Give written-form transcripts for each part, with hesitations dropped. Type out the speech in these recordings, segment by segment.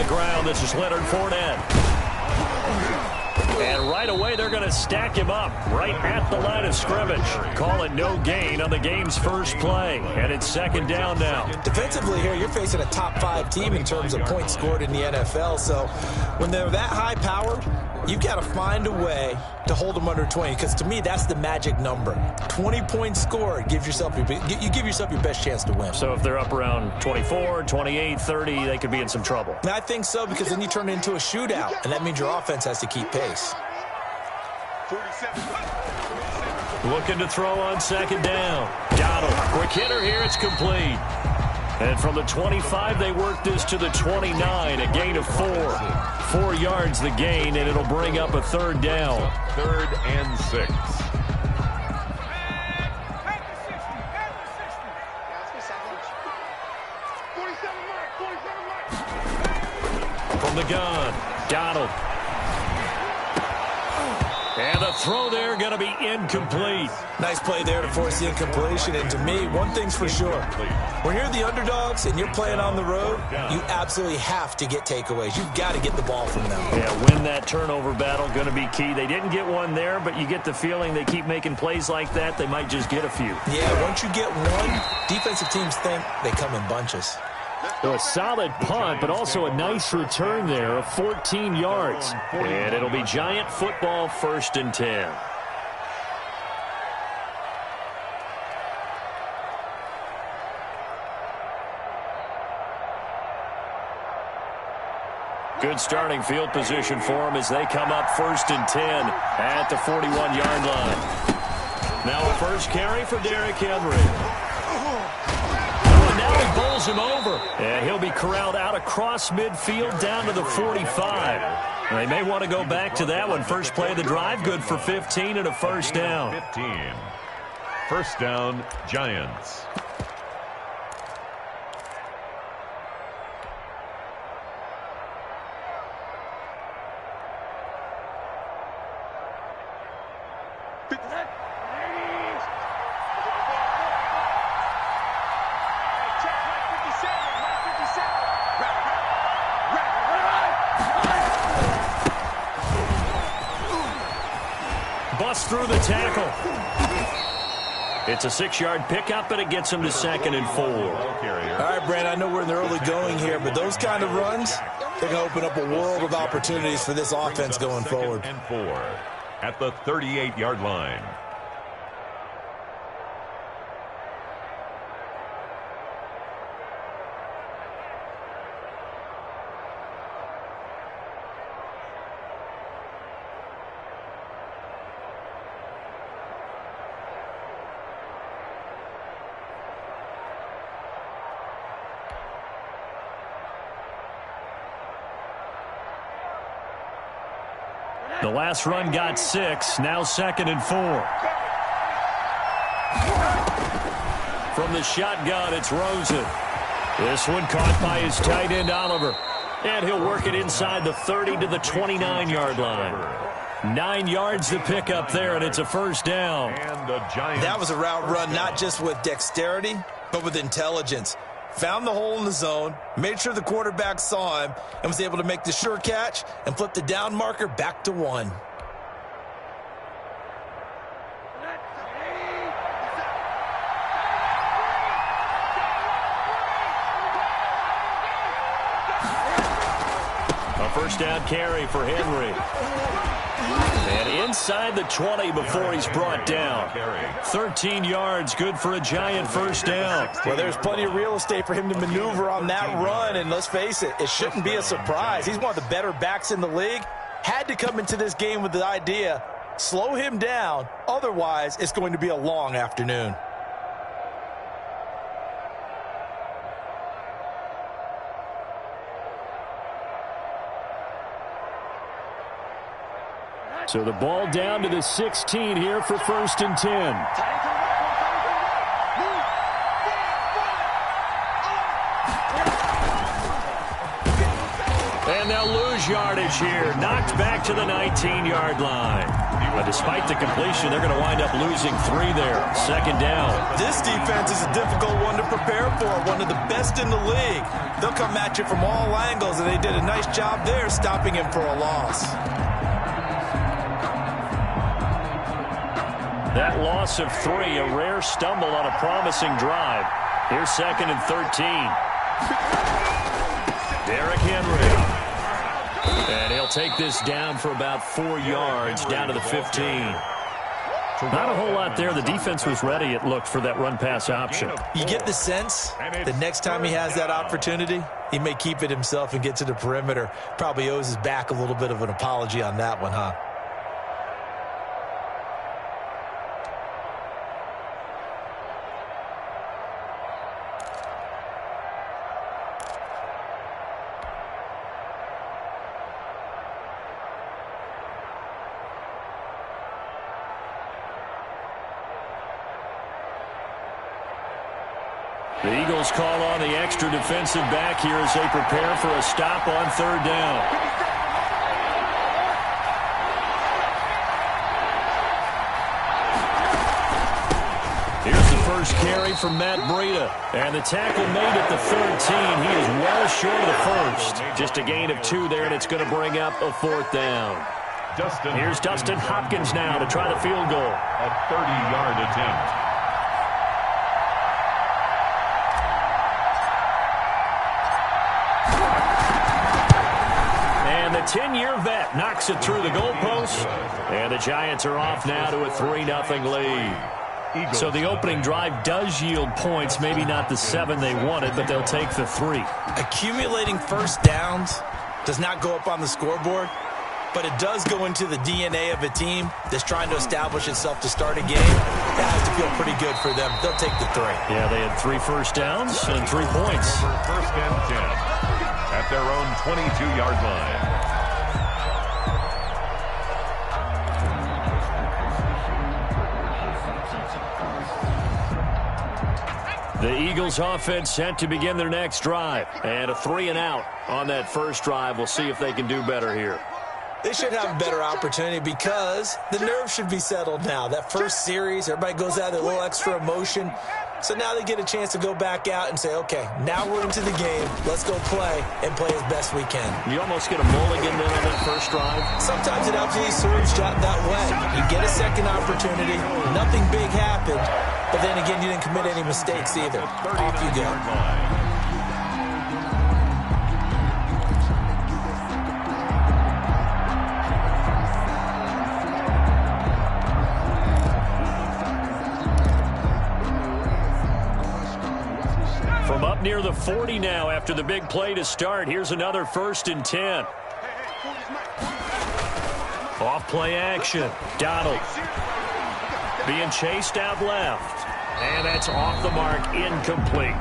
ground. This is Leonard Fournette. And right away, they're going to stack him up right at the line of scrimmage. Call it no gain on the game's first play. And it's second down now. Defensively here, you're facing a top 5 team in terms of points scored in the NFL. So when they're that high-powered, you've got to find a way to hold them under 20. Because to me, that's the magic number. 20 points scored, you give yourself your best chance to win. So if they're up around 24, 28, 30, they could be in some trouble. I think so, because then you turn it into a shootout, and that means your offense has to keep pace. Looking to throw on second down. Donald, quick hitter here, it's complete. And from the 25, they work this to the 29, a gain of 4. 4 yards the gain, and it'll bring up a third down. 3rd and 6. From the gun, Donald. And the throw there going to be incomplete. Nice play there to force the incompletion. And to me, one thing's for sure. When you're the underdogs and you're playing on the road, you absolutely have to get takeaways. You've got to get the ball from them. Yeah, win that turnover battle, going to be key. They didn't get one there, but you get the feeling they keep making plays like that, they might just get a few. Yeah, once you get one, defensive teams think they come in bunches. So a solid punt, but also a nice return there of 14 yards. And it'll be Giant football, 1st and 10. Good starting field position for them as they come up 1st and 10 at the 41-yard line. Now a first carry for Derrick Henry. Now he bowls him over, and he'll be corralled out across midfield down to the 45. And they may want to go back to that one. First play of the drive, good for 15 and a first down. 15. First down, Giants. Through the tackle. It's a 6-yard pickup, and it gets him to 2nd and 4. All right, Brad, I know we're in the early going here, but those kind of runs, they're going to open up a world of opportunities for this offense going forward. 2nd and 4 at the 38-yard line. The last run got 6, now 2nd and 4. From the shotgun, it's Rosen. This one caught by his tight end, Oliver. And he'll work it inside the 30 to the 29-yard line. 9 yards to pick up there, and it's a first down. And the Giants. That was a route run not just with dexterity, but with intelligence. Found the hole in the zone, made sure the quarterback saw him, and was able to make the sure catch and flip the down marker back to 1. A first down carry for Henry. And inside the 20 before he's brought down. 13 yards, good for a Giant first down. Well, there's plenty of real estate for him to maneuver on that run, and let's face it, it shouldn't be a surprise. He's one of the better backs in the league. Had to come into this game with the idea, slow him down, otherwise it's going to be a long afternoon. So the ball down to the 16 here for 1st and 10. And they'll lose yardage here. Knocked back to the 19-yard line. But despite the completion, they're going to wind up losing 3 there. Second down. This defense is a difficult one to prepare for, one of the best in the league. They'll come at you from all angles, and they did a nice job there stopping him for a loss. That loss of 3, a rare stumble on a promising drive. Here's 2nd and 13. Derrick Henry. And he'll take this down for about 4 yards, down to the 15. Not a whole lot there. The defense was ready, it looked, for that run-pass option. You get the sense the next time he has that opportunity, he may keep it himself and get to the perimeter. Probably owes his back a little bit of an apology on that one, huh? The Eagles call on the extra defensive back here as they prepare for a stop on 3rd down. Here's the first carry from Matt Breida. And the tackle made at the 13. He is well short of the first. Just a gain of 2 there, and it's going to bring up a 4th down. Here's Dustin Hopkins now to try the field goal. A 30-yard attempt. The 10-year vet knocks it through the goalpost, and the Giants are off now to a 3-0 lead. So the opening drive does yield points, maybe not the 7 they wanted, but they'll take the 3. Accumulating first downs does not go up on the scoreboard, but it does go into the DNA of a team that's trying to establish itself to start a game. That has to feel pretty good for them. They'll take the 3. Yeah, they had 3 first downs and 3 points. First and 10 at their own 22-yard line. The Eagles offense set to begin their next drive. And a 3-and-out on that first drive. We'll see if they can do better here. They should have a better opportunity because the nerves should be settled now. That first series, everybody goes out with a little extra emotion. So now they get a chance to go back out and say, okay, now we're into the game. Let's go play and play as best we can. You almost get a mulligan then on that first drive. Sometimes it absolutely serves that way. You get a second opportunity. Nothing big happened. But then again, you didn't commit any mistakes either. Off you go. From up near the 40 now after the big play to start. Here's another 1st and 10. Off play action. Donald being chased out left. And that's off the mark, incomplete.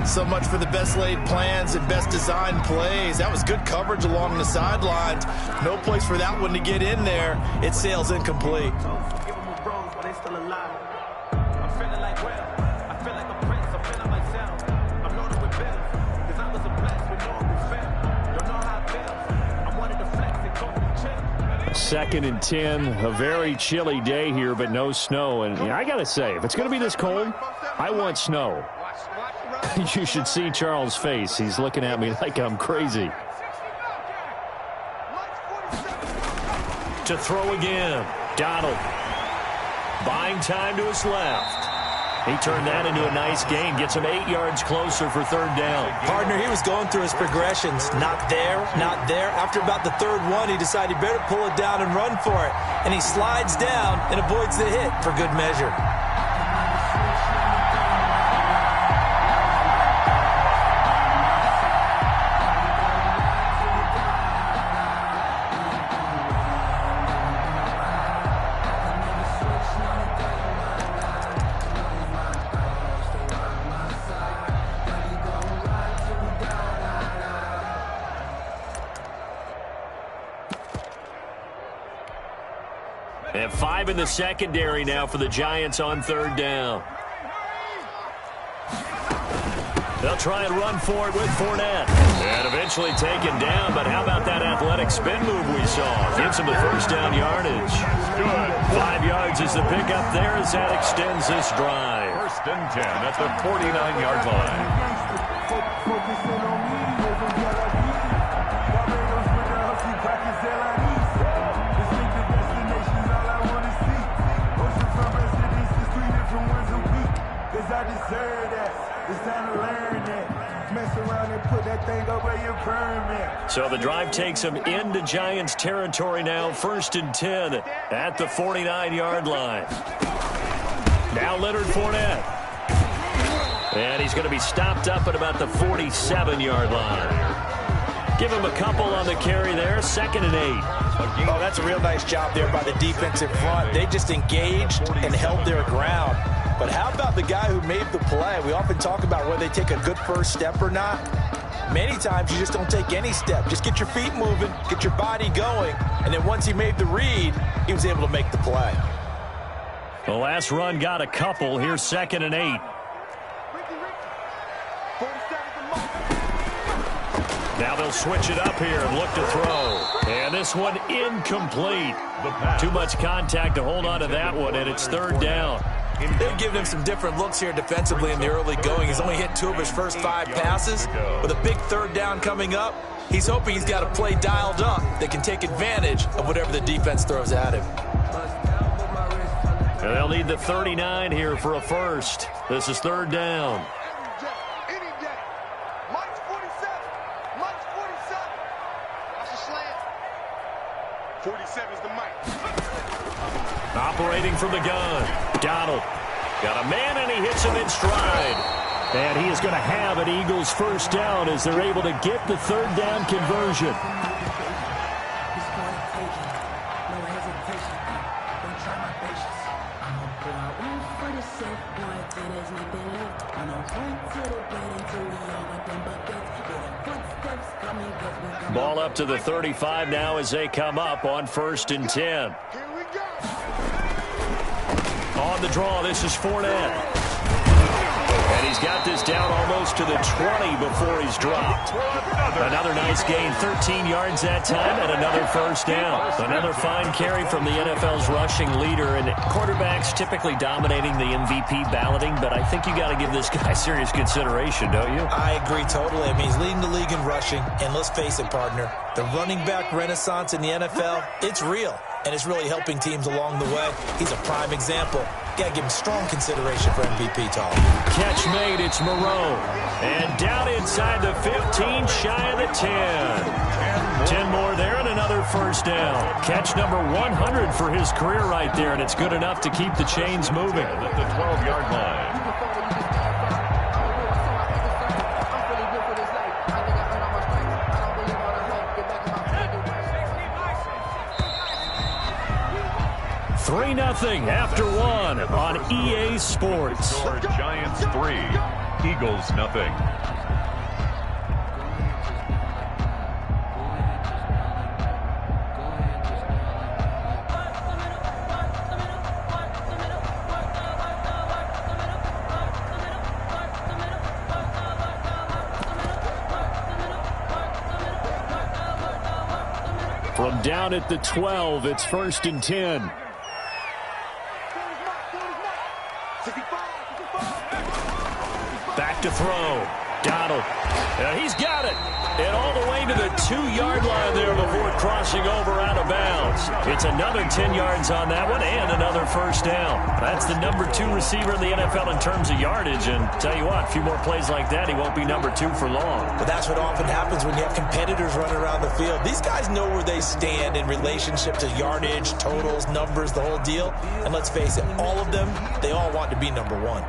So much for the best laid plans and best designed plays. That was good coverage along the sidelines. No place for that one to get in there. It sails incomplete. Second and 10, a very chilly day here, but no snow. And I got to say, if it's going to be this cold, I want snow. You should see Charles' face. He's looking at me like I'm crazy. To throw again, Donald. Buying time to his left. He turned that into a nice gain. Gets him 8 yards closer for 3rd down. Partner, he was going through his progressions. Not there, not there. After about the 3rd one, he decided he better pull it down and run for it. And he slides down and avoids the hit for good measure. And 5 in the secondary now for the Giants on 3rd down. They'll try and run for it with Fournette. And eventually taken down, but how about that athletic spin move we saw? Gives him the first down yardage. Good. 5 yards is the pickup there as that extends this drive. First and 10 at the 49-yard line. So the drive takes him into Giants territory now. First and 10 at the 49-yard line. Now Leonard Fournette. And he's going to be stopped up at about the 47-yard line. Give him a couple on the carry there. 2nd and 8. Oh, that's a real nice job there by the defensive front. They just engaged and held their ground. But how about the guy who made the play? We often talk about whether they take a good first step or not. Many times you just don't take any step. Just get your feet moving, get your body going, and then once he made the read, he was able to make the play. The last run got a couple. Here's 2nd and 8. Now they'll switch it up here and look to throw. And this one incomplete. Too much contact to hold on to that one, and it's 3rd down. They've given him some different looks here defensively in the early going. He's only hit 2 of his first 5 passes. With a big 3rd down coming up, he's hoping he's got a play dialed up that can take advantage of whatever the defense throws at him. And they'll need the 39 here for a first. This is 3rd down. Operating from the gun. Donald. Got a man, and he hits him in stride. And he is going to have an Eagles first down as they're able to get the 3rd down conversion. Ball up to the 35 now as they come up on 1st and 10. On the draw, this is Fournette. And he's got this down almost to the 20 before he's dropped. Another nice gain, 13 yards that time, and another first down. Another fine carry from the NFL's rushing leader, and quarterbacks typically dominating the MVP balloting, but I think you got to give this guy serious consideration, don't you? I agree totally. I mean, he's leading the league in rushing, and let's face it, partner, the running back renaissance in the NFL, it's real. And it's really helping teams along the way. He's a prime example. Got to give him strong consideration for MVP talk. Catch made, it's Moreau. And down inside the 15, shy of the 10. 10 more there and another first down. Catch number 100 for his career right there, and it's good enough to keep the chains moving. At the 12-yard line. 3-0 after 1 on EA Sports. Score Giants 3, Eagles 0. From down at the 12, it's 1st and 10. Back to throw. Donald. He's got it. And all the way to the 2-yard line there before crossing over out of bounds. It's another 10 yards on that one and another first down. That's the number 2 receiver in the NFL in terms of yardage. And tell you what, a few more plays like that, he won't be number 2 for long. But that's what often happens when you have competitors running around the field. These guys know where they stand in relationship to yardage, totals, numbers, the whole deal. And let's face it, all of them, they all want to be number 1.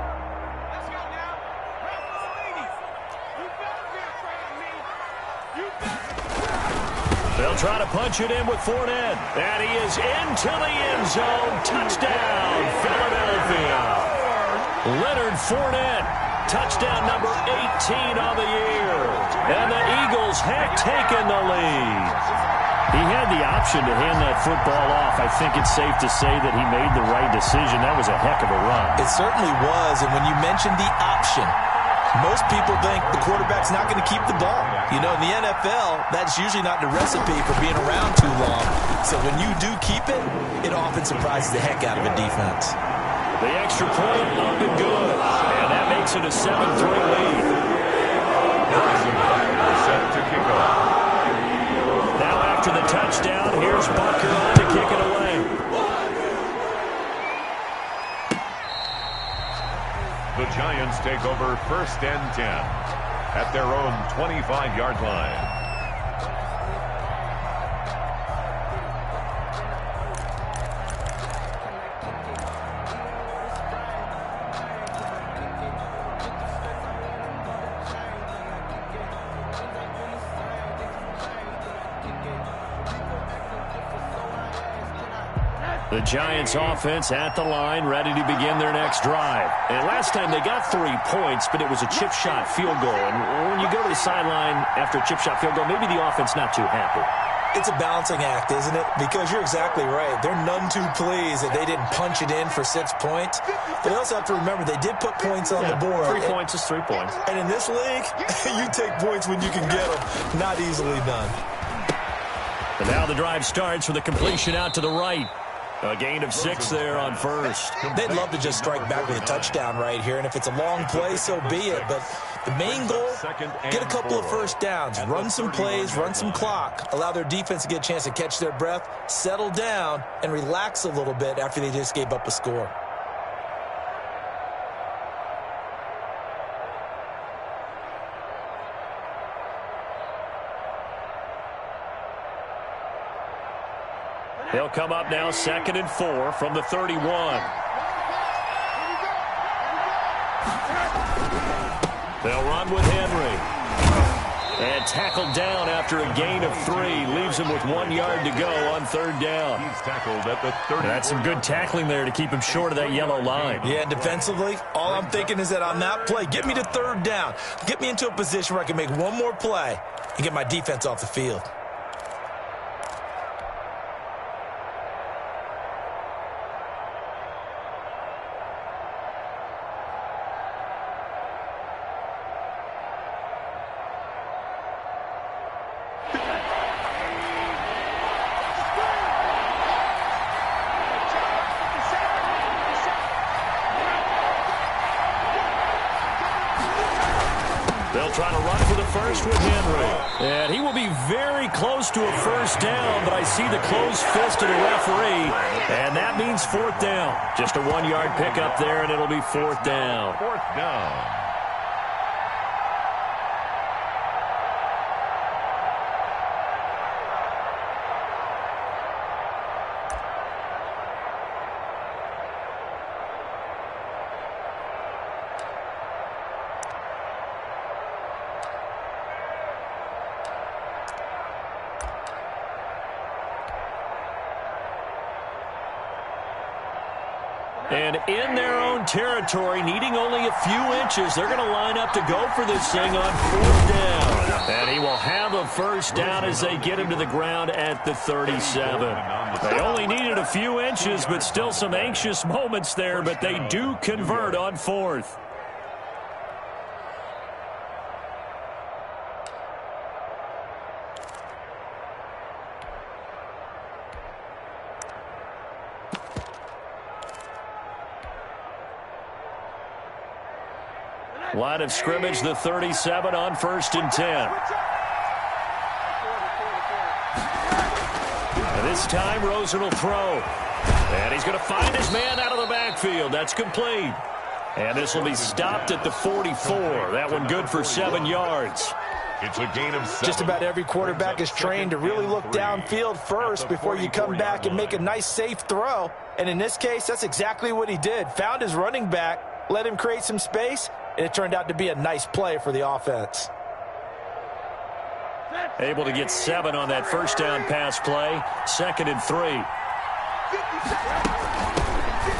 They'll try to punch it in with Fournette. And he is into the end zone. Touchdown, Philadelphia. Leonard Fournette. Touchdown number 18 on the year. And the Eagles have taken the lead. He had the option to hand that football off. I think it's safe to say that he made the right decision. That was a heck of a run. It certainly was. And when you mentioned the option, Most people think the quarterback's not going to keep the ball. You know, in the NFL, that's usually not the recipe for being around too long. So when you do keep it, it often surprises the heck out of a defense. The extra point up and good. And that makes it a 7-3 lead. Set to kick off. Now after the touchdown, here's Bucker on to kick it away. The Giants take over 1st and 10 at their own 25-yard line. The Giants offense at the line, ready to begin their next drive. And last time they got 3 points, but it was a chip shot field goal. And when you go to the sideline after a chip shot field goal, maybe the offense not too happy. It's a balancing act, isn't it? Because you're exactly right. They're none too pleased that they didn't punch it in for 6 points. But they also have to remember they did put points on the board. 3 points is 3 points. And in this league, you take points when you can get them. Not easily done. And now the drive starts with a completion out to the right. A gain of 6 there on first. They'd love to just strike back with a touchdown right here, and if it's a long play, so be it. But the main goal, get a couple of first downs, run some plays, run some clock, allow their defense to get a chance to catch their breath, settle down, and relax a little bit after they just gave up a score. They'll come up now 2nd and 4 from the 31. They'll run with Henry. And tackled down after a gain of 3. Leaves him with 1 yard to go on 3rd down. He's tackled at the 30. That's some good tackling there to keep him short of that yellow line. Yeah, and defensively, all I'm thinking is that on that play, get me to 3rd down. Get me into a position where I can make one more play and get my defense off the field. They'll try to run for the first with Henry. And he will be very close to a first down, but I see the closed fist of the referee, and that means 4th down. Just a 1 yard pickup there, and it'll be 4th down. 4th down. And in their own territory, needing only a few inches, they're going to line up to go for this thing on 4th down. And he will have a first down as they get him to the ground at the 37. They only needed a few inches, but still some anxious moments there, but they do convert on 4th. Line of scrimmage, the 37 on 1st and 10. And this time, Rosen will throw. And he's going to find his man out of the backfield. That's complete. And this will be stopped at the 44. That one good for 7 yards. It's a gain of 7. Just about every quarterback is trained to really look downfield first before you come back and make a nice, safe throw. And in this case, that's exactly what he did. Found his running back, let him create some space, and it turned out to be a nice play for the offense. Able to get 7 on that first down pass play. 2nd and 3.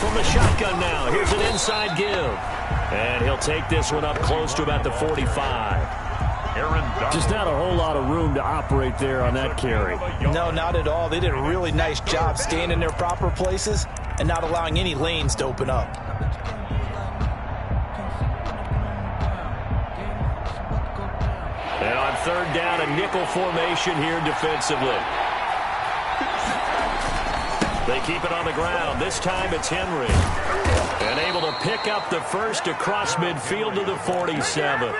From the shotgun now, here's an inside give. And he'll take this one up close to about the 45. Just not a whole lot of room to operate there on that carry. No, not at all. They did a really nice job staying in their proper places and not allowing any lanes to open up. And on third down, a nickel formation here defensively. They keep it on the ground. This time it's Henry. And able to pick up the first across midfield to the 47.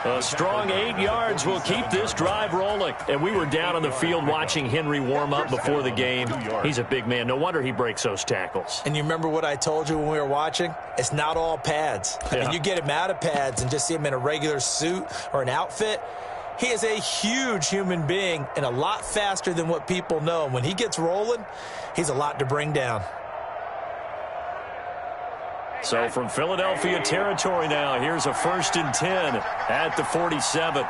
A strong 8 yards will keep this drive rolling. And we were down on the field watching Henry warm up before the game. He's a big man. No wonder he breaks those tackles. And you remember what I told you when we were watching? It's not all pads. I mean, you get him out of pads and just see him in a regular suit or an outfit. He is a huge human being and a lot faster than what people know. And when he gets rolling, he's a lot to bring down. So from Philadelphia territory now, here's a 1st and 10 at the 47.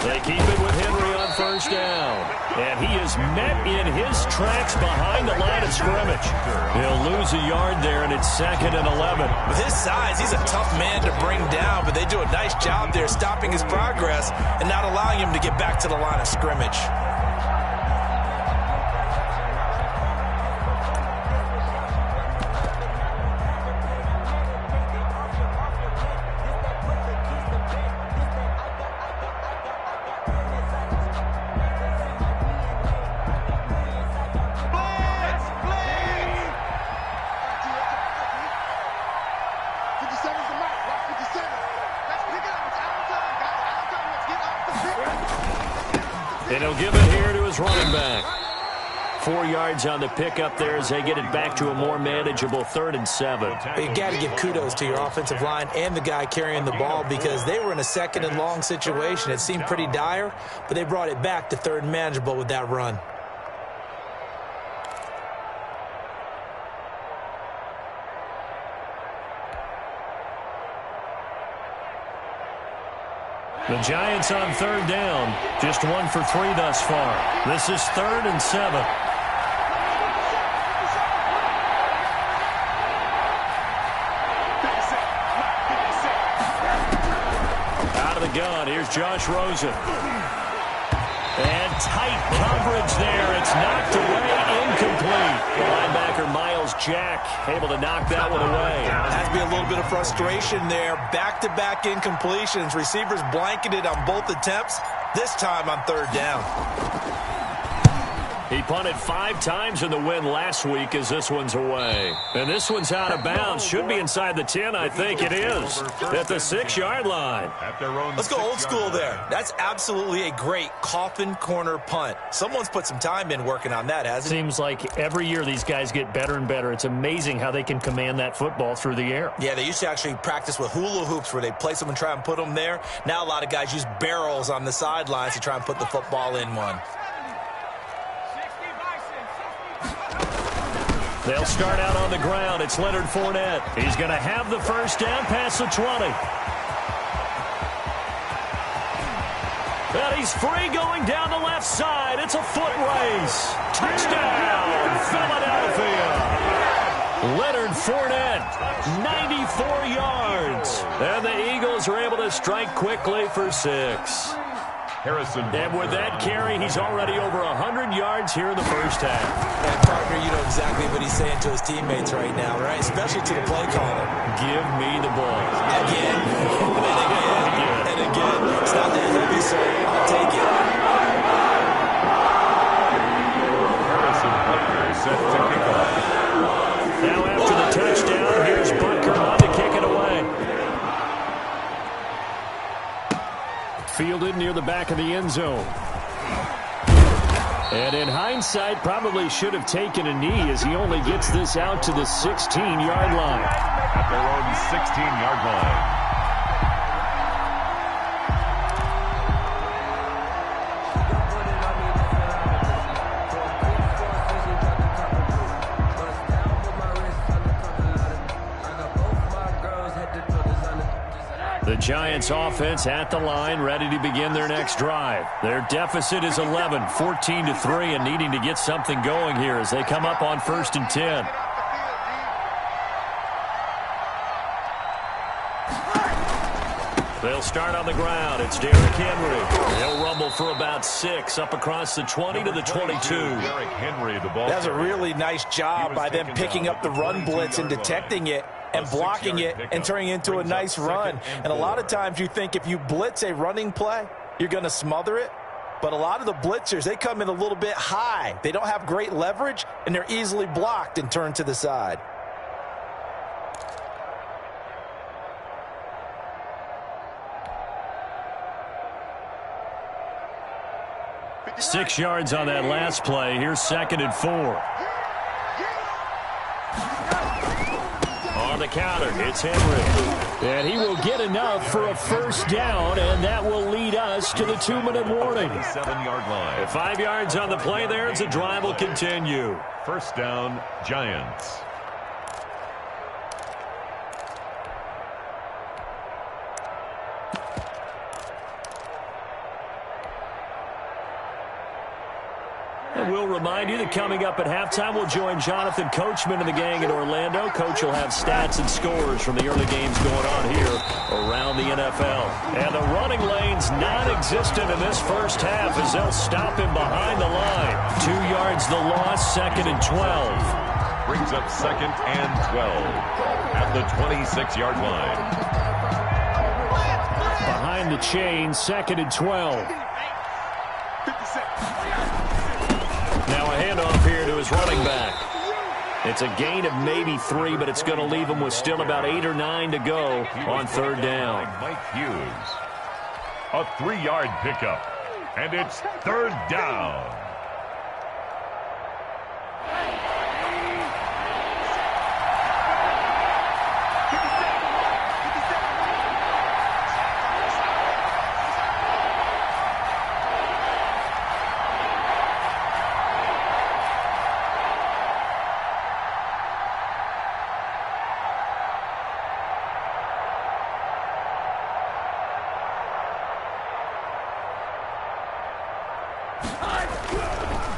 They keep it with Henry on first down. And he is met in his tracks behind the line of scrimmage. He'll lose a yard there, and it's 2nd and 11. With his size, he's a tough man to bring down, but they do a nice job there stopping his progress and not allowing him to get back to the line of scrimmage. And he'll give it here to his running back. 4 yards on the pickup there as they get it back to a more manageable 3rd and 7. You got to give kudos to your offensive line and the guy carrying the ball because they were in a 2nd and long situation. It seemed pretty dire, but they brought it back to 3rd and manageable with that run. The Giants on 3rd down, just 1 for 3 thus far. This is 3rd and 7. Out of the gun, here's Josh Rosen. And tight coverage there. It's knocked away, incomplete. Linebacker Miles Jack able to knock that one away. Has to be a little bit of frustration there. Back-to-back incompletions. Receivers blanketed on both attempts, this time on 3rd down. He punted 5 times in the win last week as this one's away. And this one's out of bounds. Should be inside the 10, I think it is. At the 6-yard line. Let's go old school there. That's absolutely a great coffin corner punt. Someone's put some time in working on that, hasn't it? Seems like every year these guys get better and better. It's amazing how they can command that football through the air. Yeah, they used to actually practice with hula hoops where they place them and try and put them there. Now a lot of guys use barrels on the sidelines to try and put the football in one. They'll start out on the ground. It's Leonard Fournette. He's going to have the first down past the 20. And he's free going down the left side. It's a foot race. Touchdown, Philadelphia. Leonard Fournette, 94 yards. And the Eagles are able to strike quickly for 6. And with that carry, he's already over 100 yards here in the first half. And, partner, you know exactly what he's saying to his teammates right now, right? Especially to the play caller. Give me the ball. Again, and again, and again. It's not that heavy, sir. I'll take it. Harrison Butker set to kick off. Now after the touchdown, here's Butker on to kick it away. Fielded near the back of the end zone. And in hindsight, probably should have taken a knee as he only gets this out to the 16-yard line. At their own 16-yard line. The Giants offense at the line, ready to begin their next drive. Their deficit is 11, 14-3, and needing to get something going here as they come up on 1st and 10. They'll start on the ground. It's Derrick Henry. He'll rumble for about 6 up across the 20 to the 22. Derrick Henry, the ball. That's a really nice job by them picking up the run blitz and detecting it. and blocking it and turning it into a nice run. And a lot of times you think if you blitz a running play, you're going to smother it. But a lot of the blitzers, they come in a little bit high. They don't have great leverage, and they're easily blocked and turned to the side. Six yards on that last play. Here's 2nd and 4. On the counter, it's Henry. And he will get enough for a first down, and that will lead us to the 2-minute warning. 7-yard line. 5 yards on the play there as the drive will continue. First down, Giants. And we'll remind you that coming up at halftime, we'll join Jonathan Coachman and the gang in Orlando. Coach will have stats and scores from the early games going on here around the NFL. And the running lane's non-existent in this first half as they'll stop him behind the line. 2 yards the loss, 2nd and 12. Brings up 2nd and 12 at the 26-yard line. Behind the chain, 2nd and 12. Now a handoff here to his running back. It's a gain of maybe 3, but it's going to leave him with still about 8 or 9 to go on 3rd down. Mike Hughes. A 3-yard pickup, and it's 3rd down.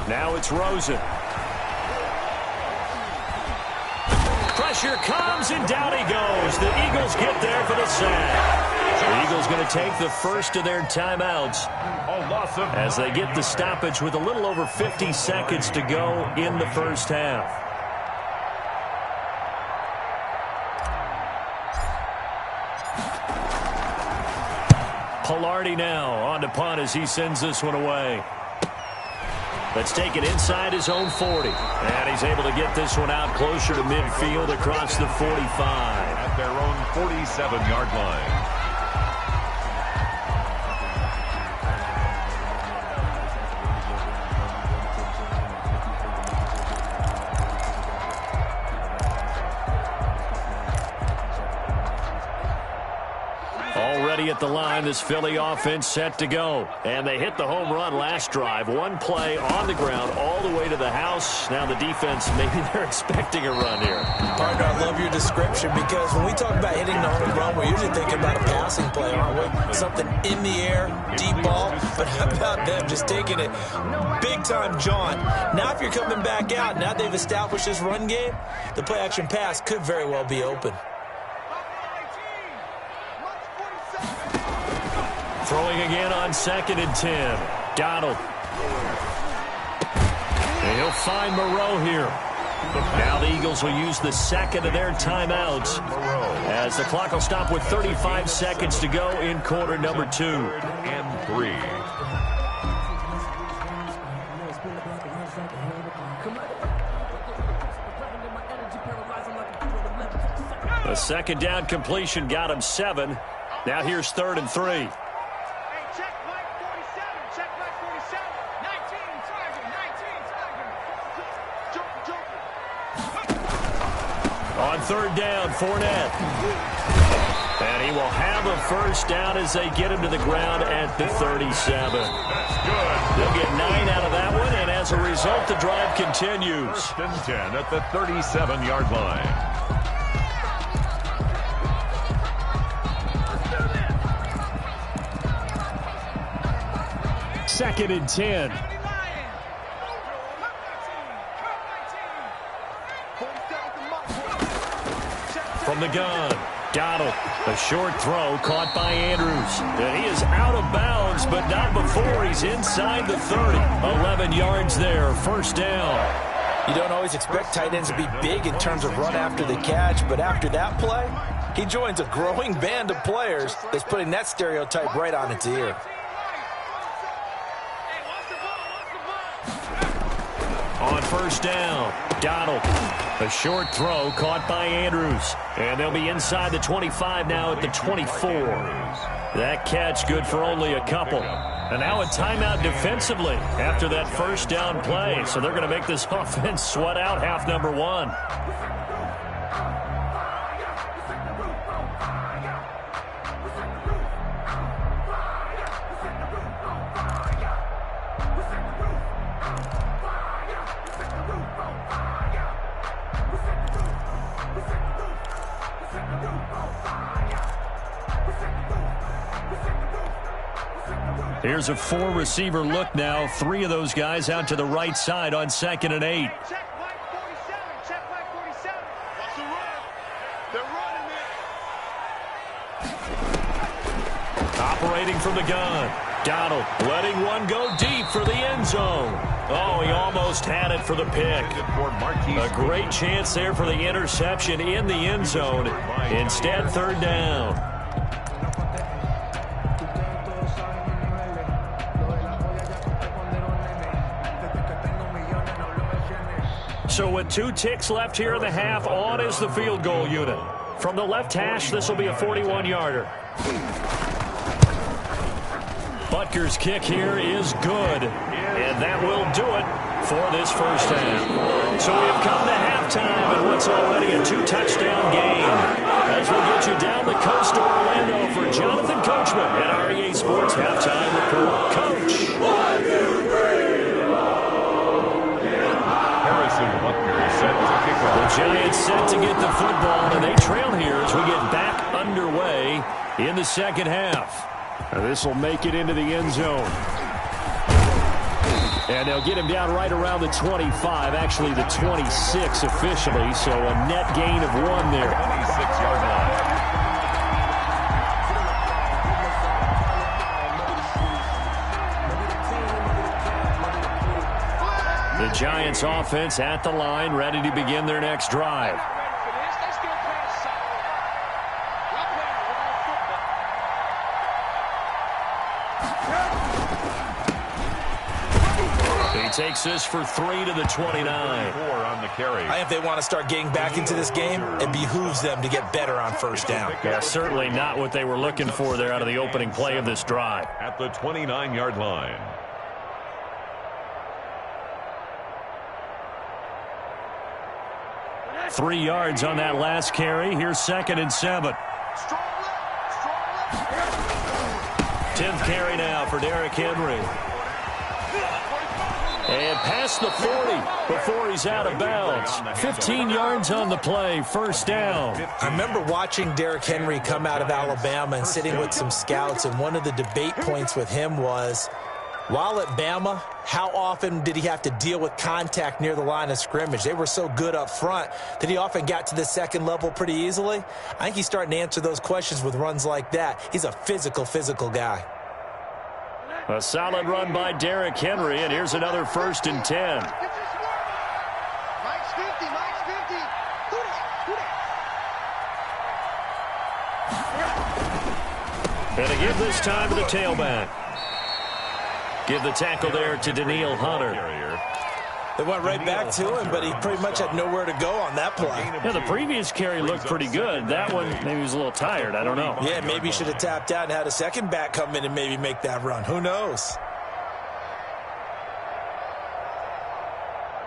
Now it's Rosen. Pressure comes, and down he goes. The Eagles get there for the sack. The Eagles going to take the first of their timeouts as they get the stoppage with a little over 50 seconds to go in the first half. Pilardi now on to punt as he sends this one away. Let's take it inside his own 40. And he's able to get this one out closer to midfield across the 45. At their own 47-yard line. Already at the line, this Philly offense set to go. And they hit the home run last drive. One play on the ground all the way to the house. Now the defense, maybe they're expecting a run here. Partner, I love your description because when we talk about hitting the home run, we're usually thinking about a passing play, aren't we? Something in the air, deep ball. But how about them just taking it big time jaunt? Now if you're coming back out, now they've established this run game, the play action pass could very well be open. Throwing again on 2nd and 10. Donald. And he'll find Moreau here. Now the Eagles will use the second of their timeouts as the clock will stop with 35 seconds to go in quarter number 2. 3rd and 3. A second down completion got him 7. Now here's 3rd and 3. On 3rd down, Fournette. And he will have a first down as they get him to the ground at the 37. That's good. They'll get 9 out of that one, and as a result, the drive continues. 1st and 10 at the 37-yard line. Second and 10. From the gun, Donald. A short throw caught by Andrews. And he is out of bounds, but not before he's inside the 30. 11 yards there, first down. You don't always expect tight ends to be big in terms of run after the catch, but after that play, he joins a growing band of players that's putting that stereotype right on its ear. On first down, Donald. A short throw caught by Andrews. And they'll be inside the 25 now at the 24. That catch good for only a couple. And now a timeout defensively after that first down play. So they're going to make this offense sweat out half number one. Here's a four-receiver look now. Three of those guys out to the right side on 2nd and 8. Check Mike 47. Check Mike 47. Watch the run. They're running it. Operating from the gun. Donald letting one go deep for the end zone. Oh, he almost had it for the pick. A great chance there for the interception in the end zone. Instead, 3rd down. So with 2 ticks left here in the half, on is the field goal unit. From the left hash, this will be a 41-yarder. Butker's kick here is good, and that will do it for this first half. So we have come to halftime in what's already a 2-touchdown game. As we get you down the coast to Orlando for Jonathan Coachman at REA Sports Halftime Report. Coach. 1, 2, 3. The Giants set to get the football, and they trail here as we get back underway in the second half. This will make it into the end zone. And they'll get him down right around the 25, actually the 26 officially, so a net gain of 1 there. 26-yard line. The Giants offense at the line, ready to begin their next drive. He takes this for 3 to the 29. 4 on the carry. If they want to start getting back into this game, it behooves them to get better on first down. Yeah, certainly not what they were looking for there out of the opening play of this drive. At the 29-yard line. 3 yards on that last carry. Here's 2nd and 7. 10th carry now for Derrick Henry. And past the 40 before he's out of bounds. 15 yards on the play, first down. I remember watching Derrick Henry come out of Alabama and sitting with some scouts, and one of the debate points with him was, while at Bama, how often did he have to deal with contact near the line of scrimmage? They were so good up front that he often got to the second level pretty easily. I think he's starting to answer those questions with runs like that. He's a physical guy. A solid run by Derrick Henry, and here's another 1st and 10. Mike's 50. Mike's 50. Who that? And to give this time to the tailback. Give the tackle there to Daniil Hunter. They went right back to him, but he pretty much had nowhere to go on that play. Yeah, the previous carry looked pretty good. That one, maybe he was a little tired. I don't know. Yeah, maybe he should have tapped out and had a second back come in and maybe make that run. Who knows?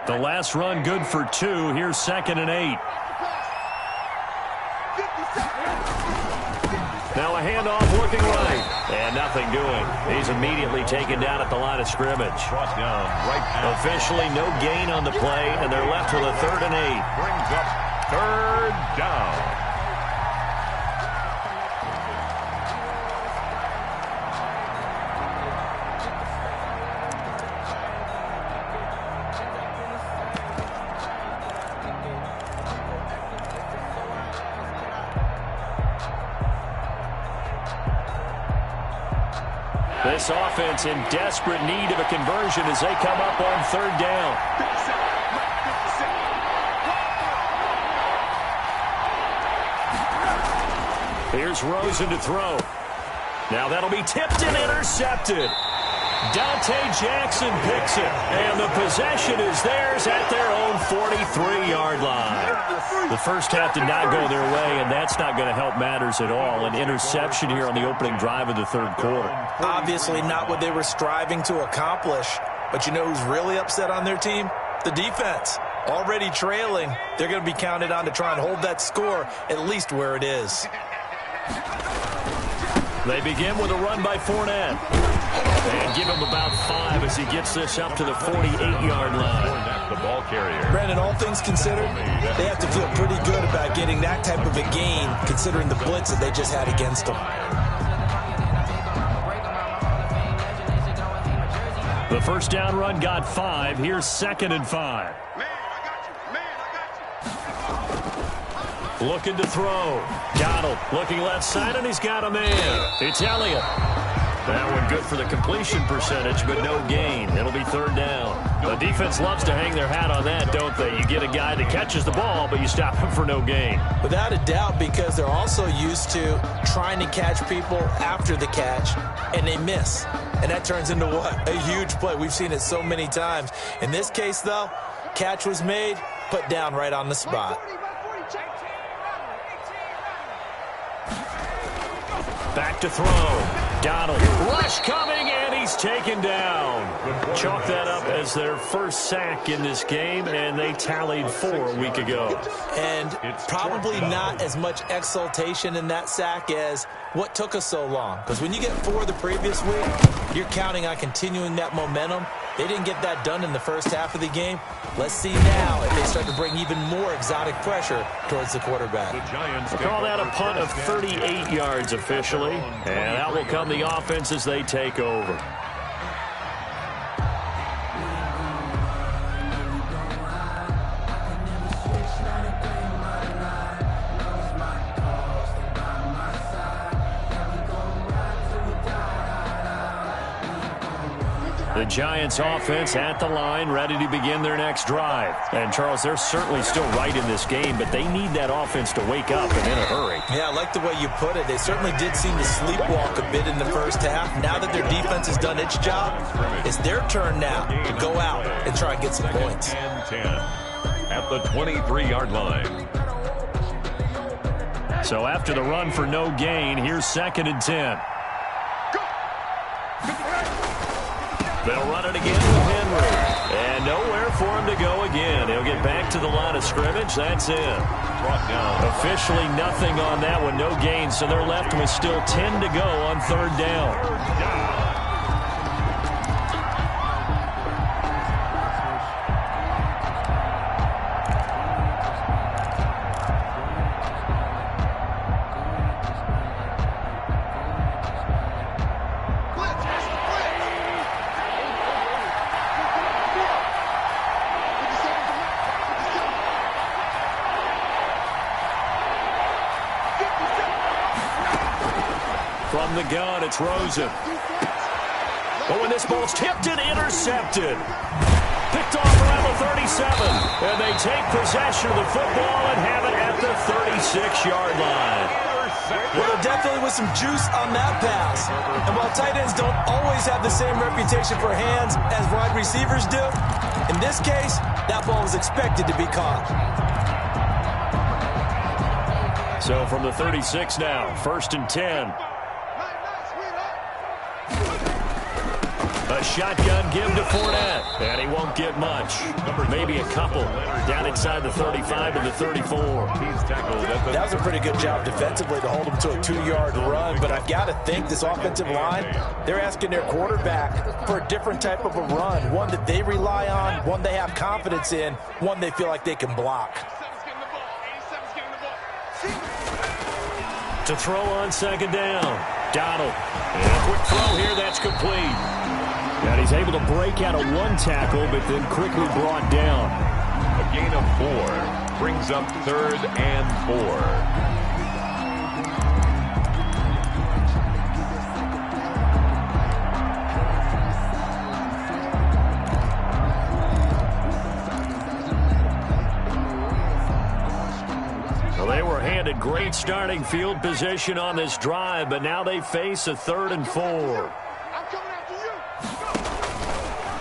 The last run good for 2. Here's 2nd and 8. Now a handoff looking right. And nothing doing. He's immediately taken down at the line of scrimmage. Brought down right now. Officially no gain on the play, and they're left with a 3rd and 8. Brings up 3rd down. This offense in desperate need of a conversion as they come up on 3rd down. Here's Rosen to throw. Now that'll be tipped and intercepted. Dante Jackson picks it, and the possession is theirs at their own 43-yard line. The first half did not go their way, and that's not going to help matters at all. An interception here on the opening drive of the third quarter. Obviously not what they were striving to accomplish, but you know who's really upset on their team? The defense. Already trailing, they're going to be counted on to try and hold that score at least where it is. They begin with a run by Fournette. And give him about 5 as he gets this up to the 48-yard line. The ball carrier. Brandon, all things considered, they have to feel pretty good about getting that type of a gain, considering the blitz that they just had against them. The first down run got 5. Here's 2nd and 5. Looking to throw. Donald looking left side, and he's got a man. It's Elliott. That one good for the completion percentage, but no gain. It'll be 3rd down. The defense loves to hang their hat on that, don't they? You get a guy that catches the ball, but you stop him for no gain. Without a doubt, because they're also used to trying to catch people after the catch, and they miss. And that turns into what? A huge play. We've seen it so many times. In this case, though, catch was made, put down right on the spot. Back to throw. Donald. Rush coming, and he's taken down. Chalk that up as their first sack in this game, and they tallied 4 a week ago. And probably not as much exultation in that sack as what took us so long. Because when you get 4 the previous week, you're counting on continuing that momentum. They didn't get that done in the first half of the game. Let's see now if they start to bring even more exotic pressure towards the quarterback. We'll call that a punt of 38 yards officially, and out will come the offense as they take over. The Giants offense at the line, ready to begin their next drive. And, Charles, they're certainly still right in this game, but they need that offense to wake up and in a hurry. Yeah, I like the way you put it. They certainly did seem to sleepwalk a bit in the first half. Now that their defense has done its job, it's their turn now to go out and try and get some points. And 10 at the 23-yard line. So after the run for no gain, here's 2nd and 10. They'll run it again with Henry. And nowhere for him to go again. He'll get back to the line of scrimmage. That's it. Brought down. Officially nothing on that one. No gain. So they're left with still 10 to go on 3rd down. From the gun, it's Rosen. But when this ball's tipped and intercepted. Picked off around the 37. And they take possession of the football and have it at the 36-yard line. Well, there definitely was some juice on that pass. And while tight ends don't always have the same reputation for hands as wide receivers do, in this case, that ball was expected to be caught. So from the 36 now, 1st and 10. A shotgun give to Fournette, and he won't get much. Maybe a couple down inside the 35 and the 34. That was a pretty good job defensively to hold him to a 2-yard run, but I've got to think this offensive line, they're asking their quarterback for a different type of a run, one that they rely on, one they have confidence in, one they feel like they can block. To throw on 2nd down, Donald. And a quick throw here, that's complete. And he's able to break out of 1 tackle, but then quickly brought down. A gain of 4 brings up 3rd and 4. Well, they were were handed great starting field position on this drive, but now they face a 3rd and 4. I'm coming after you.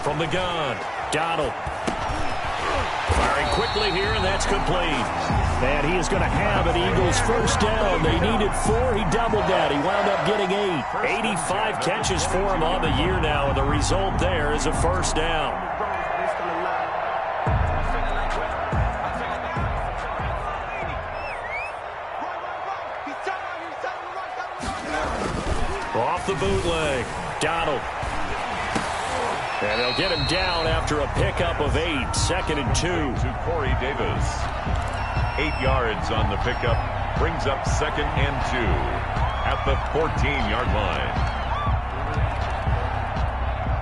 From the gun, Donald. Firing quickly here, and that's complete. And he is going to have an Eagles first down. They needed 4. He doubled that. He wound up getting 8. 85 catches for him on the year now, and the result there is a first down. Off the bootleg, Donald. And they'll get him down after a pickup of 8. 2nd and 2. To Corey Davis. 8 yards on the pickup. Brings up 2nd and 2 at the 14-yard line.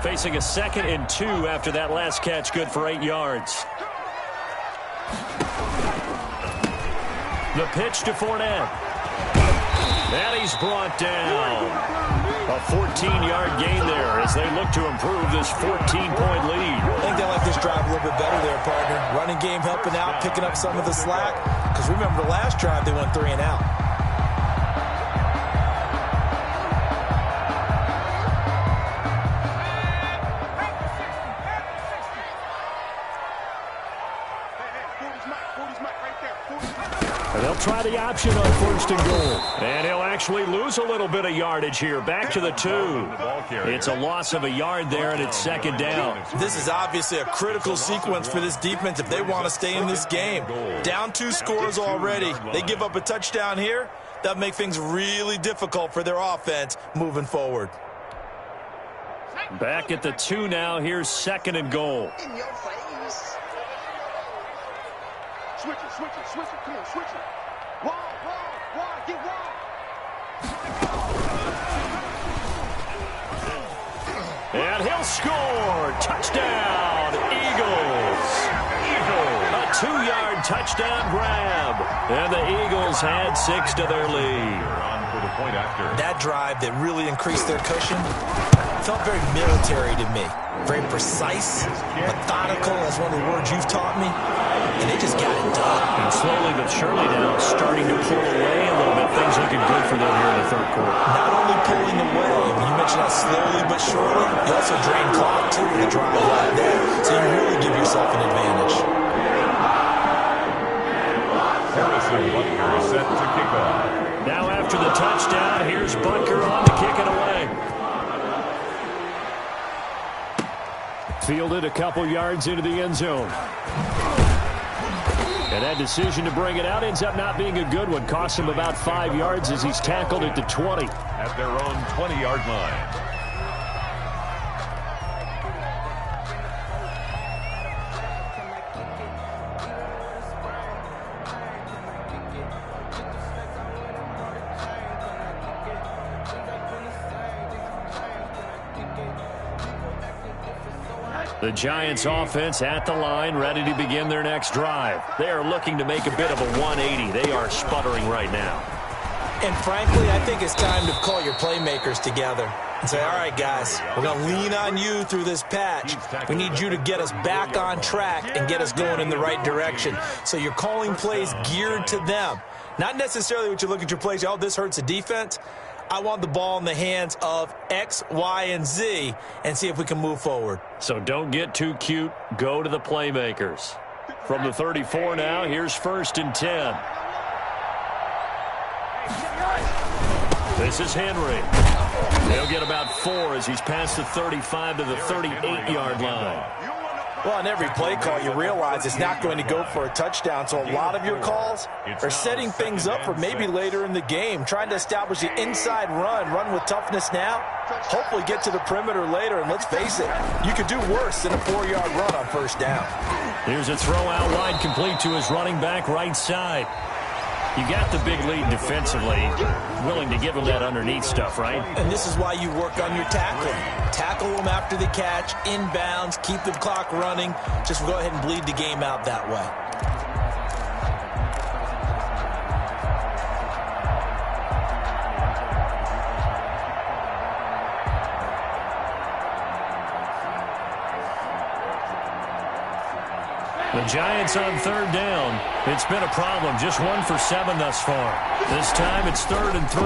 Facing a 2nd and 2 after that last catch, good for 8 yards. The pitch to Fournette. And he's brought down. A 14-yard gain there as they look to improve this 14-point lead. I think they like this drive a little bit better there, partner. Running game helping out, picking up some of the slack. Because remember, the last drive, they went 3 and out. And they'll try the option on 1st and goal. And he'll actually lose a little bit of yardage here. Back to the 2. It's a loss of a yard there, and it's 2nd down. This is obviously a critical sequence for this defense if they want to stay in this game. Down 2 scores already. They give up a touchdown here. That'll make things really difficult for their offense moving forward. Back at the 2 now. Here's 2nd and goal. In your face. Switch it, switch it, switch it. Come on, switch it. Wide, get wide. And he'll score. Touchdown, Eagles. A 2-yard touchdown grab. And the Eagles had 6 to their lead. On for the point after. That drive that really increased their cushion felt very military to me. Very precise, methodical, that's one of the words you've taught me. And they just got it done. And slowly but surely now starting to pull away a little bit. Things looking good for them here in the 3rd quarter. Not only pulling away, you mentioned that slowly but surely, you also drain clock too with the drive right there. So you really give yourself an advantage. Harrison Butker set to kick off. Now after the touchdown, here's Butker on to kick it away. Fielded a couple yards into the end zone. And that decision to bring it out ends up not being a good one. Costs him about 5 yards as he's tackled at the 20. At their own 20-yard line. The Giants offense at the line, ready to begin their next drive. They are looking to make a bit of a 180. They are sputtering right now. And frankly, I think it's time to call your playmakers together and say, all right, guys, we're going to lean on you through this patch. We need you to get us back on track and get us going in the right direction. So you're calling plays geared to them. Not necessarily what you look at your plays, oh, this hurts the defense. I want the ball in the hands of X, Y, and Z and see if we can move forward. So don't get too cute. Go to the playmakers. From the 34 now, here's 1st and 10. This is Henry. He'll get about 4 as he's past the 35 to the 38-yard line. Well, on every play call, you realize it's not going to go for a touchdown. So a lot of your calls are setting things up for maybe later in the game, trying to establish the inside run with toughness now, hopefully get to the perimeter later. And let's face it, you could do worse than a 4-yard run on 1st down. Here's a throw out wide, complete to his running back right side. You got the big lead defensively, willing to give him that underneath stuff, right? And this is why you work on your tackling. Tackle them after the catch, inbounds, keep the clock running. Just go ahead and bleed the game out that way. The Giants on third down. It's been a problem. Just 1 for 7 thus far. This time it's 3rd and 3.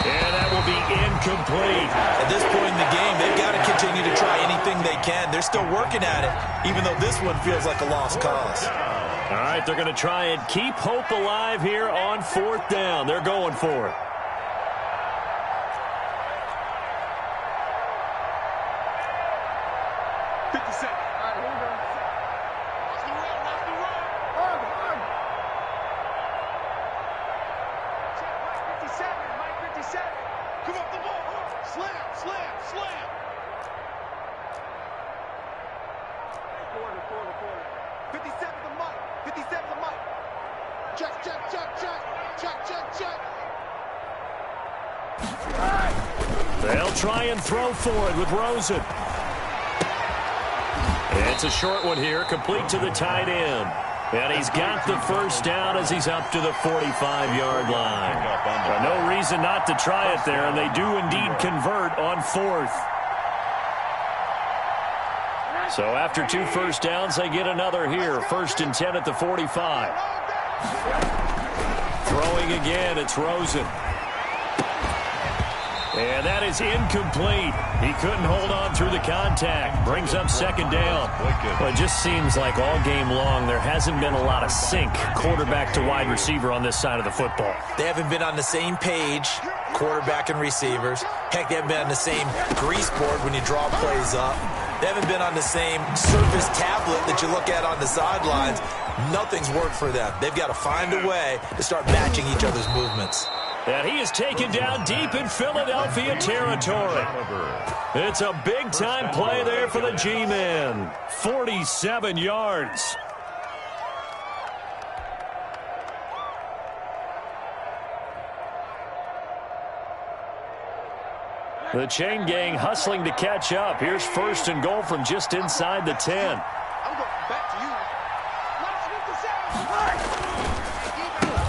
And that will be incomplete. At this point in the game, they've got to continue to try anything they can. They're still working at it, even though this one feels like a lost cause. All right, they're going to try and keep hope alive here on 4th down. They're going for it. They'll try and throw for it with Rosen. It's a short one here, complete to the tight end. And he's got the first down as he's up to the 45-yard line. No reason not to try it there, and they do indeed convert on 4th. So after 2 first downs, they get another here. 1st and 10 at the 45. Throwing again, it's Rosen. And that is incomplete. He couldn't hold on through the contact. Brings up 2nd down. Well, it just seems like all game long there hasn't been a lot of sync quarterback to wide receiver on this side of the football. They haven't been on the same page, quarterback and receivers. Heck, they haven't been on the same grease board when you draw plays up. They haven't been on the same surface tablet that you look at on the sidelines. Nothing's worked for them. They've got to find a way to start matching each other's movements. And he is taken down deep in Philadelphia territory. It's a big-time play there for the G-Men. 47 yards. The chain gang hustling to catch up. Here's 1st and goal from just inside the 10. I'm going back to you.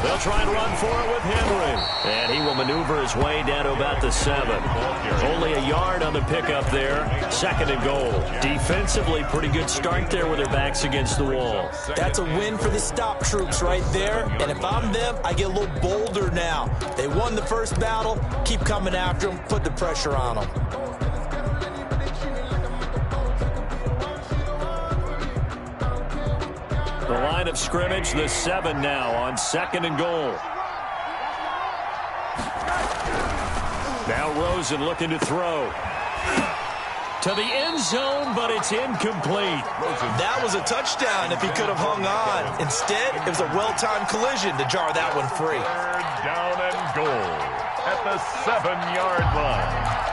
They'll try and run for it with Henry. And he will maneuver his way down to about the 7. Only a yard on the pickup there. 2nd and goal. Defensively, pretty good start there with their backs against the wall. That's a win for the stop troops right there. And if I'm them, I get a little bolder now. They won the first battle. Keep coming after them. Put the pressure on them. The line of scrimmage, the 7 now on 2nd and goal. Now Rosen looking to throw. To the end zone, but it's incomplete. That was a touchdown if he could have hung on. Instead, it was a well-timed collision to jar that one free. 3rd down and goal at the 7-yard line.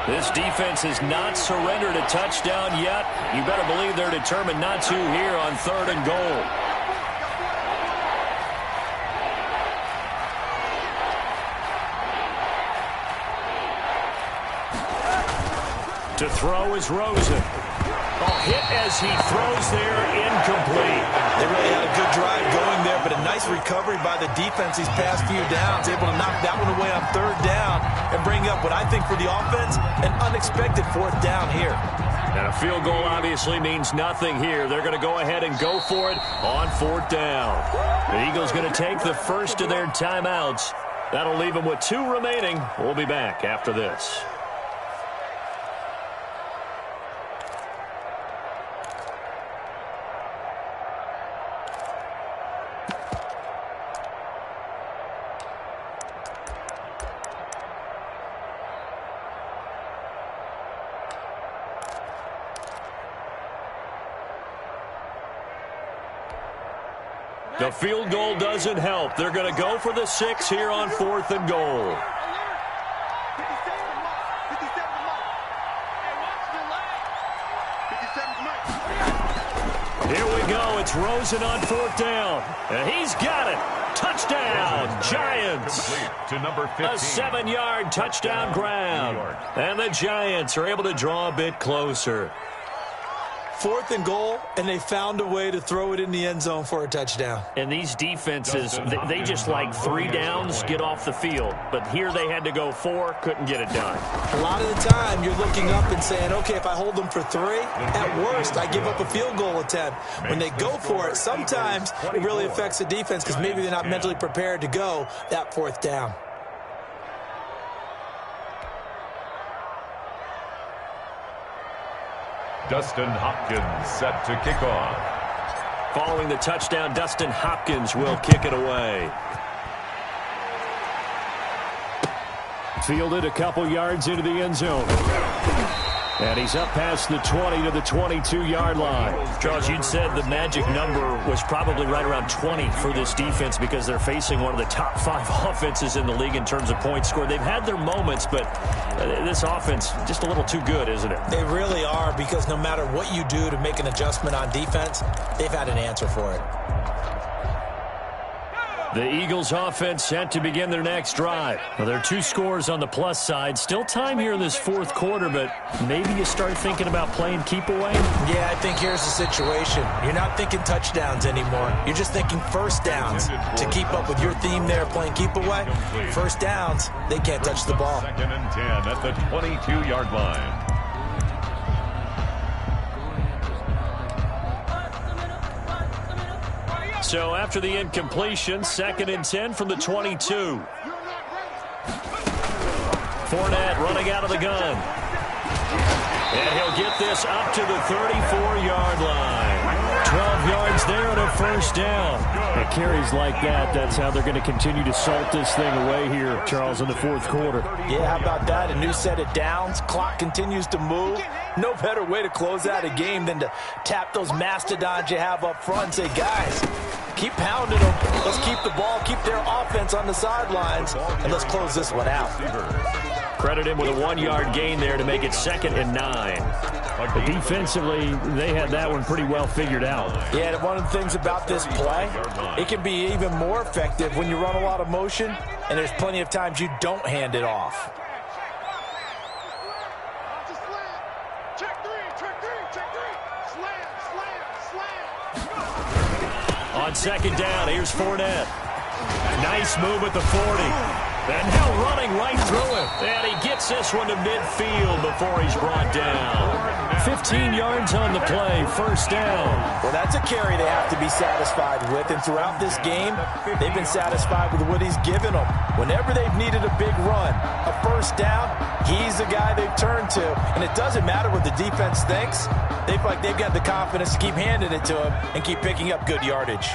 This defense has not surrendered a touchdown yet. You better believe they're determined not to here on 3rd and goal. To throw is Rosen. Oh, hit as he throws there, incomplete. They really had a good drive going there, but a nice recovery by the defense these past few downs, able to knock that one away on 3rd down and bring up what I think for the offense, an unexpected 4th down here. And a field goal obviously means nothing here. They're going to go ahead and go for it on 4th down. The Eagles going to take the first of their timeouts. That'll leave them with 2 remaining. We'll be back after this. The field goal doesn't help. They're going to go for the 6 here on 4th and goal. Here we go. It's Rosen on 4th down. And he's got it. Touchdown, Giants. To number 15. A 7-yard touchdown grab. And the Giants are able to draw a bit closer. 4th and goal, and they found a way to throw it in the end zone for a touchdown. And these defenses, they just like 3 downs, get off the field. But here they had to go 4, couldn't get it done. A lot of the time, you're looking up and saying, okay, if I hold them for 3, at worst, I give up a field goal attempt. When they go for it, sometimes it really affects the defense because maybe they're not mentally prepared to go that 4th down. Dustin Hopkins set to kick off. Following the touchdown, Dustin Hopkins will kick it away. Fielded a couple yards into the end zone. And he's up past the 20 to the 22-yard line. Charles, you'd said the magic number was probably right around 20 for this defense because they're facing one of the top 5 offenses in the league in terms of points scored. They've had their moments, but this offense just a little too good, isn't it? They really are, because no matter what you do to make an adjustment on defense, they've had an answer for it. The Eagles offense set to begin their next drive. Well, there are 2 scores on the plus side. Still time here in this 4th quarter, but maybe you start thinking about playing keep away? Yeah, I think here's the situation. You're not thinking touchdowns anymore. You're just thinking first downs. To keep up with your theme there, playing keep away, first downs, they can't touch the ball. 2nd and 10 at the 22-yard line. So after the incompletion, 2nd and 10 from the 22. Fournette running out of the gun. And he'll get this up to the 34-yard line. 12 yards there and a first down. And carries like that, that's how they're going to continue to salt this thing away here, Charles, in the 4th quarter. Yeah, how about that? A new set of downs. Clock continues to move. No better way to close out a game than to tap those mastodons you have up front and say, guys, keep pounding them. Let's keep the ball, keep their offense on the sidelines, and let's close this one out. Credit him with a 1-yard gain there to make it 2nd and 9. But defensively, they had that one pretty well figured out. Yeah, and one of the things about this play, it can be even more effective when you run a lot of motion, and there's plenty of times you don't hand it off. On 2nd down, here's Fournette. Nice move at the 40. And now running right through him. And he gets this one to midfield before he's brought down. 15 yards on the play, first down. Well, that's a carry they have to be satisfied with. And throughout this game, they've been satisfied with what he's given them. Whenever they've needed a big run, a first down, he's the guy they've turned to. And it doesn't matter what the defense thinks. They feel like they've got the confidence to keep handing it to him and keep picking up good yardage.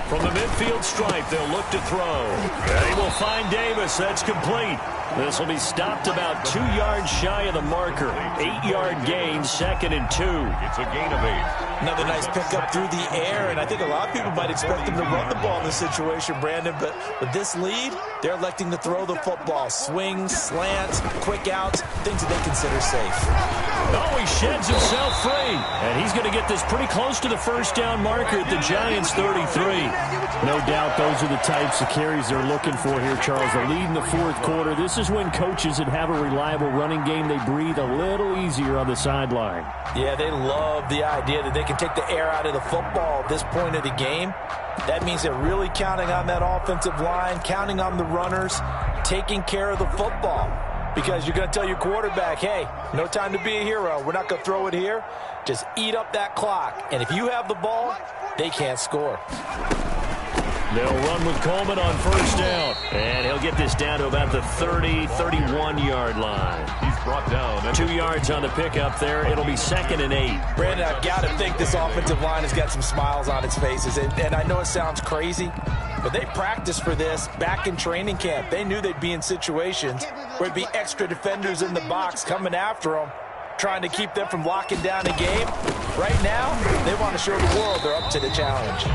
From the midfield stripe, they'll look to throw. And he will find Davis. That's complete. This will be stopped about 2 yards shy of the marker. 8-yard gain, 2nd and 2. It's a gain of 8. Another nice pickup through the air, and I think a lot of people might expect them to run the ball in this situation, Brandon, but with this lead, they're electing to throw the football. Swings, slants, quick outs, things that they consider safe. Oh, he sheds himself free. And he's going to get this pretty close to the first down marker at the Giants' 33. No doubt those are the types of carries they're looking for here, Charles. The lead in the 4th quarter. This is when coaches that have a reliable running game, they breathe a little easier on the sideline. Yeah, they love the idea that they can take the air out of the football at this point of the game. That means they're really counting on that offensive line, counting on the runners, taking care of the football. Because you're going to tell your quarterback, hey, no time to be a hero. We're not going to throw it here. Just eat up that clock. And if you have the ball, they can't score. They'll run with Coleman on first down. And he'll get this down to about the 31-yard line. He's brought down. 2 yards on the pickup there. It'll be 2nd and 8. Brandon, I've got to think this offensive line has got some smiles on its faces. And I know it sounds crazy, but they practiced for this back in training camp. They knew they'd be in situations where there'd be extra defenders in the box coming after them, trying to keep them from locking down a game. Right now, they want to show the world they're up to the challenge.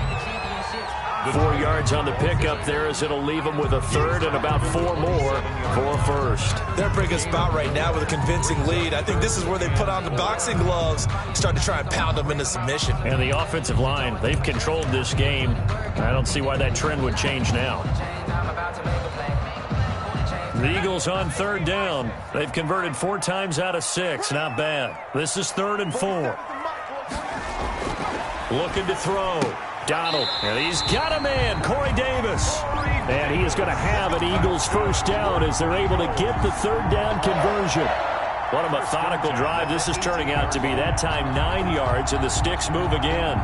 4 yards on the pickup there as it'll leave them with a 3rd and about 4 more for first. They're bringing us about right now with a convincing lead. I think this is where they put on the boxing gloves, start to try and pound them into submission. And the offensive line, they've controlled this game. I don't see why that trend would change now. The Eagles on third down. They've converted 4 times out of 6. Not bad. This is 3rd and 4. Looking to throw. Donald. And he's got a man. Corey Davis. And he is going to have an Eagles first down as they're able to get the 3rd down conversion. What a methodical drive this is turning out to be. That time 9 yards, and the sticks move again.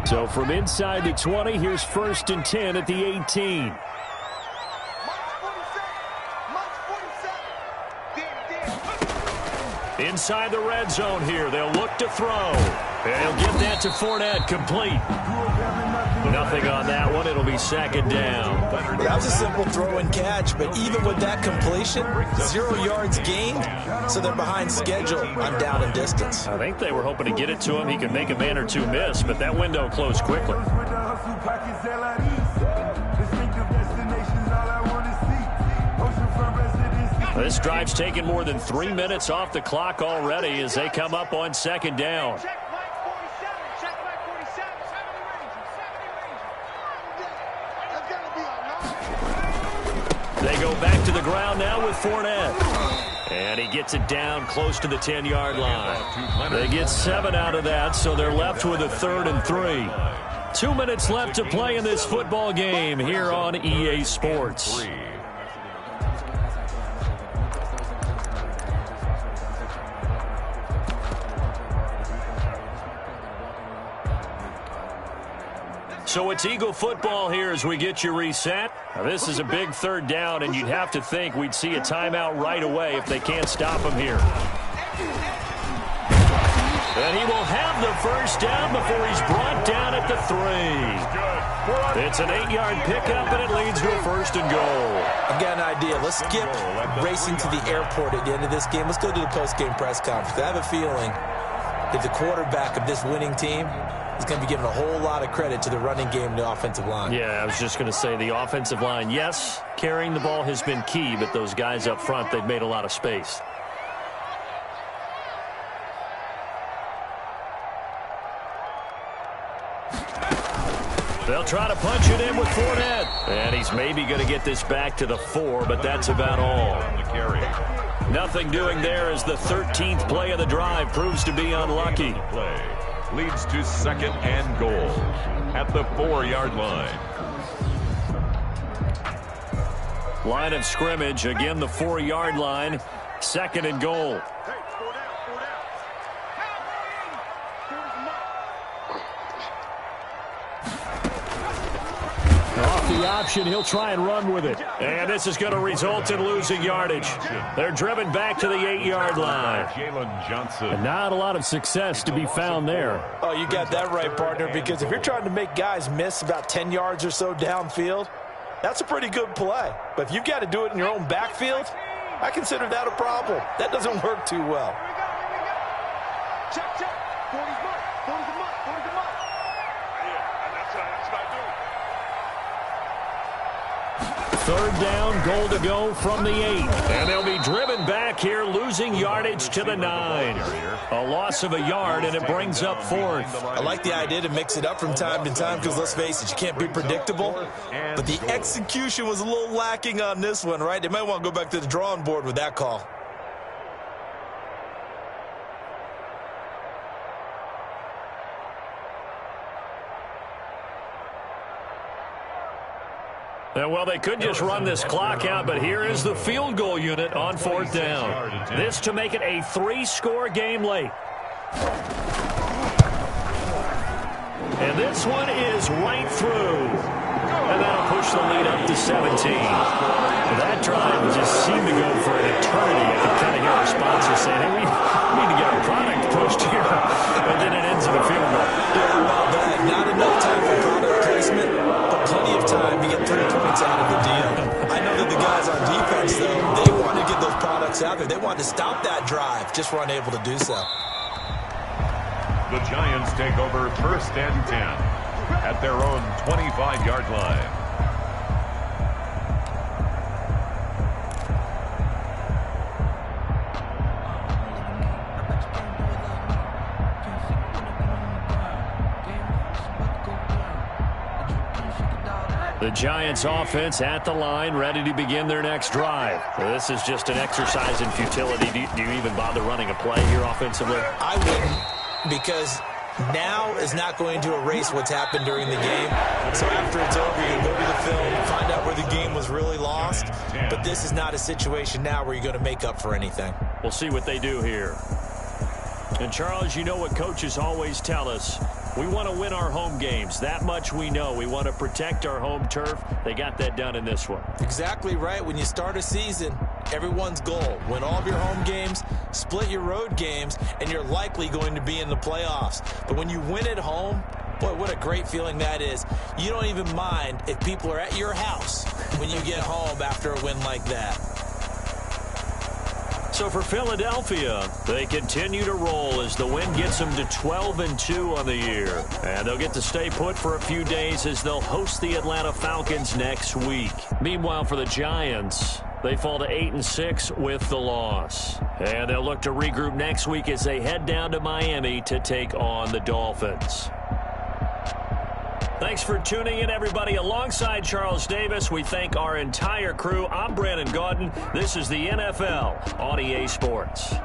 So from inside the 20, here's 1st and 10 at the 18. Inside the red zone here. They'll look to throw. And he'll get that to Fournette, complete. Nothing on that one. It'll be 2nd down. That was a simple throw and catch, but even with that completion, 0 yards gained, so they're behind schedule on down and distance. I think they were hoping to get it to him. He could make a man or two miss, but that window closed quickly. This drive's taken more than 3 minutes off the clock already as they come up on 2nd down. They go back to the ground now with Fournette. And he gets it down close to the 10-yard line. They get 7 out of that, so they're left with a 3rd and 3. 2 minutes left to play in this football game here on EA Sports. So it's Eagle football here as we get you reset. Now this is a big 3rd down, and you'd have to think we'd see a timeout right away if they can't stop him here. And he will have the first down before he's brought down at the 3. It's an 8-yard pickup, and it leads to a 1st and goal. I've got an idea. Let's skip racing to the airport at the end of this game. Let's go to the post-game press conference. I have a feeling that the quarterback of this winning team is going to be giving a whole lot of credit to the running game and the offensive line. Yeah, I was just going to say the offensive line, yes, carrying the ball has been key, but those guys up front, they've made a lot of space. They'll try to punch it in with Fournette. And he's maybe going to get this back to the 4, but that's about all. Nothing doing there as the 13th play of the drive proves to be unlucky. Leads to 2nd and goal at the 4-yard line. Line of scrimmage, again the 4-yard line, 2nd and goal. Off the option, he'll try and run with it. And this is going to result in losing yardage. They're driven back to the 8-yard line. Jalen Johnson. And not a lot of success to be found there. Oh, you got that right, partner, because if you're trying to make guys miss about 10 yards or so downfield, that's a pretty good play. But if you've got to do it in your own backfield, I consider that a problem. That doesn't work too well. Check, check. 40's mark. 40's the mark. 40's the mark. Yeah, that's what I do. 3rd down, goal to go from the 8. And they'll be driven back here, losing yardage to the 9. A loss of a yard, and it brings up 4th. I like the idea to mix it up from time to time because, let's face it, you can't be predictable. But the execution was a little lacking on this one, right? They might want to go back to the drawing board with that call. Well, they could just run this clock out, but here is the field goal unit on 4th down. This to make it a 3-score game late. And this one is right through. And that'll push the lead up to 17. That drive just seemed to go for an eternity. I could kind of hear our sponsor saying, hey, we need to get our product pushed here. And then it ends in a field goal. Yeah, well, not enough time for product placement, but plenty of time to get 3 points out of the deal. I know that the guys on defense, though, they wanted to get those products out there. They wanted to stop that drive, just weren't able to do so. The Giants take over 1st and 10 at their own 25-yard line. The Giants offense at the line, ready to begin their next drive. This is just an exercise in futility. Do you even bother running a play here offensively? I wouldn't, because now is not going to erase what's happened during the game. So after it's over, you go to the film, find out where the game was really lost. But this is not a situation now where you're going to make up for anything. We'll see what they do here. And, Charles, you know what coaches always tell us. We want to win our home games. That much we know. We want to protect our home turf. They got that done in this one. Exactly right. When you start a season, everyone's goal, win all of your home games, split your road games, and you're likely going to be in the playoffs. But when you win at home, boy, what a great feeling that is. You don't even mind if people are at your house when you get home after a win like that. So for Philadelphia, they continue to roll as the win gets them to 12-2 on the year. And they'll get to stay put for a few days as they'll host the Atlanta Falcons next week. Meanwhile, for the Giants, they fall to 8-6 with the loss. And they'll look to regroup next week as they head down to Miami to take on the Dolphins. Thanks for tuning in, everybody. Alongside Charles Davis, we thank our entire crew. I'm Brandon Gaudin. This is the NFL on EA Sports.